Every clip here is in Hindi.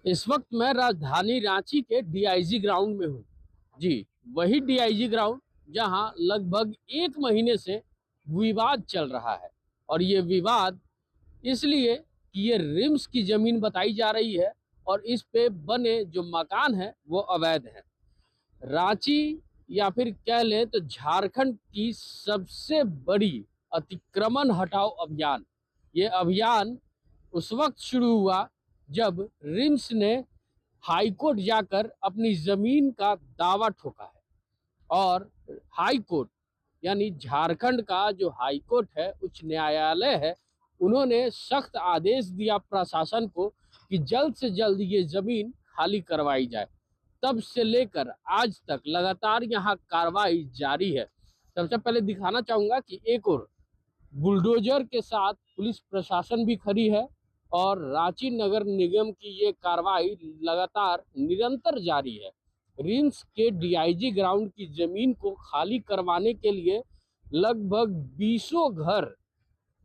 इस वक्त मैं राजधानी रांची के डीआईजी ग्राउंड में हूँ। जी, वही डीआईजी ग्राउंड जहां लगभग एक महीने से विवाद चल रहा है। और ये विवाद इसलिए कि ये रिम्स की जमीन बताई जा रही है और इस पे बने जो मकान हैं वो अवैध हैं। रांची या फिर कह लें तो झारखंड की सबसे बड़ी अतिक्रमण हटाओ अभियान, ये अभियान उस वक्त शुरू हुआ जब रिम्स ने हाईकोर्ट जाकर अपनी जमीन का दावा ठोका है। और हाईकोर्ट यानी झारखंड का जो हाईकोर्ट है, उच्च न्यायालय है, उन्होंने सख्त आदेश दिया प्रशासन को कि जल्द से जल्द ये जमीन खाली करवाई जाए। तब से लेकर आज तक लगातार यहाँ कार्रवाई जारी है। सबसे पहले दिखाना चाहूंगा कि एक और बुलडोजर के साथ पुलिस प्रशासन भी खड़ी है और रांची नगर निगम की ये कार्रवाई लगातार निरंतर जारी है। रिम्स के डीआईजी ग्राउंड की जमीन को खाली करवाने के लिए लगभग 20 घर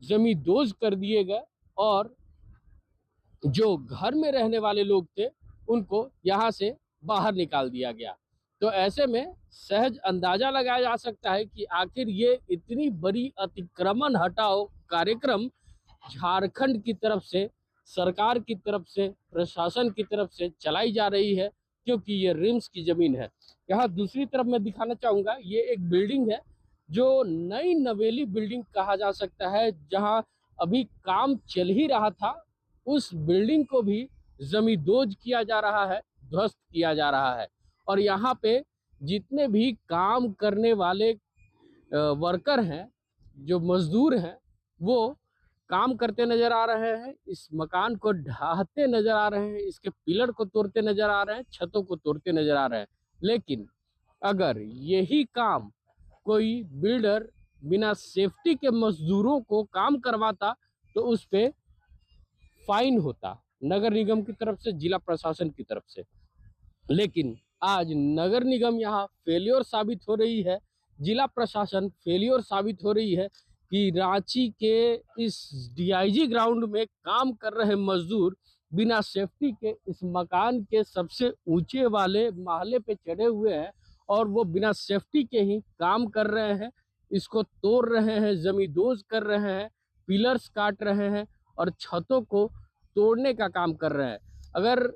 जमींदोज कर दिए गए और जो घर में रहने वाले लोग थे उनको यहाँ से बाहर निकाल दिया गया। तो ऐसे में सहज अंदाजा लगाया जा सकता है कि आखिर ये इतनी बड़ी अतिक्रमण हटाओ कार्यक्रम झारखंड की तरफ से, सरकार की तरफ से, प्रशासन की तरफ से चलाई जा रही है, क्योंकि ये रिम्स की जमीन है। यहाँ दूसरी तरफ मैं दिखाना चाहूंगा, ये एक बिल्डिंग है जो नई नवेली बिल्डिंग कहा जा सकता है, जहां अभी काम चल ही रहा था। उस बिल्डिंग को भी जमींदोज किया जा रहा है, ध्वस्त किया जा रहा है। और यहाँ पे जितने भी काम करने वाले वर्कर हैं, जो मजदूर हैं, वो काम करते नजर आ रहे हैं, इस मकान को ढाहते नजर आ रहे हैं, इसके पिलर को तोड़ते नजर आ रहे हैं, छतों को तोड़ते नजर आ रहे हैं। लेकिन अगर यही काम कोई बिल्डर बिना सेफ्टी के मजदूरों को काम करवाता तो उस पे फाइन होता, नगर निगम की तरफ से, जिला प्रशासन की तरफ से। लेकिन आज नगर निगम यहाँ फेलियर साबित हो रही है, जिला प्रशासन फेलियर साबित हो रही है कि रांची के इस डीआईजी ग्राउंड में काम कर रहे मजदूर बिना सेफ्टी के इस मकान के सबसे ऊंचे वाले महले पे चढ़े हुए हैं और वो बिना सेफ्टी के ही काम कर रहे हैं, इसको तोड़ रहे हैं, जमींदोज कर रहे हैं, पिलर्स काट रहे हैं और छतों को तोड़ने का काम कर रहे हैं। अगर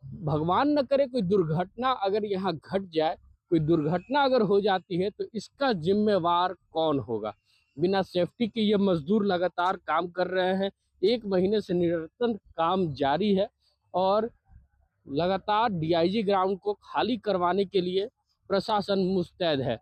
भगवान न करे कोई दुर्घटना अगर यहाँ घट जाए, कोई दुर्घटना अगर हो जाती है तो इसका जिम्मेवार कौन होगा। बिना सेफ्टी के ये मजदूर लगातार काम कर रहे हैं, एक महीने से निरंतर काम जारी है और लगातार डीआईजी ग्राउंड को खाली करवाने के लिए प्रशासन मुस्तैद है।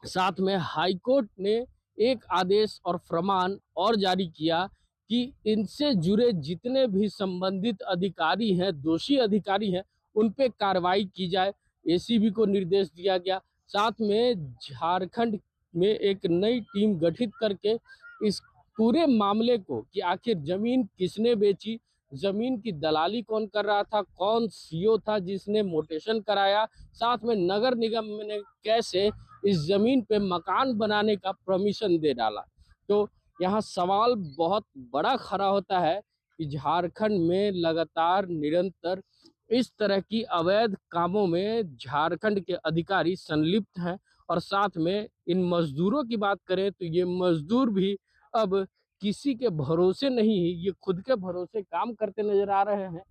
साथ में हाईकोर्ट ने एक आदेश और फरमान और जारी किया कि इनसे जुड़े जितने भी संबंधित अधिकारी हैं, दोषी अधिकारी हैं, उन पे कार्रवाई की जाए। एसीबी को निर्देश दिया गया। साथ में झारखंड में एक नई टीम गठित करके इस पूरे मामले को कि आखिर जमीन किसने बेची, जमीन की दलाली कौन कर रहा था, कौन सीओ था जिसने मोटेशन कराया, साथ में नगर निगम ने कैसे इस जमीन पे मकान बनाने का परमिशन दे डाला। तो यहाँ सवाल बहुत बड़ा खड़ा होता है कि झारखंड में लगातार निरंतर इस तरह की अवैध कामों में झारखंड के अधिकारी संलिप्त हैं। और साथ में इन मजदूरों की बात करें तो ये मजदूर भी अब किसी के भरोसे नहीं, ये खुद के भरोसे काम करते नजर आ रहे हैं।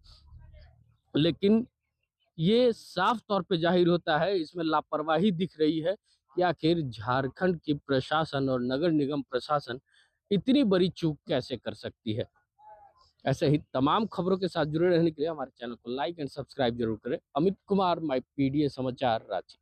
लेकिन ये साफ तौर पे जाहिर होता है, इसमें लापरवाही दिख रही है कि आखिर झारखंड की प्रशासन और नगर निगम प्रशासन इतनी बड़ी चूक कैसे कर सकती है। ऐसे ही तमाम खबरों के साथ जुड़े रहने के लिए हमारे चैनल को लाइक एंड सब्सक्राइब जरूर करें। अमित कुमार, माई पीडीए समाचार, रांची।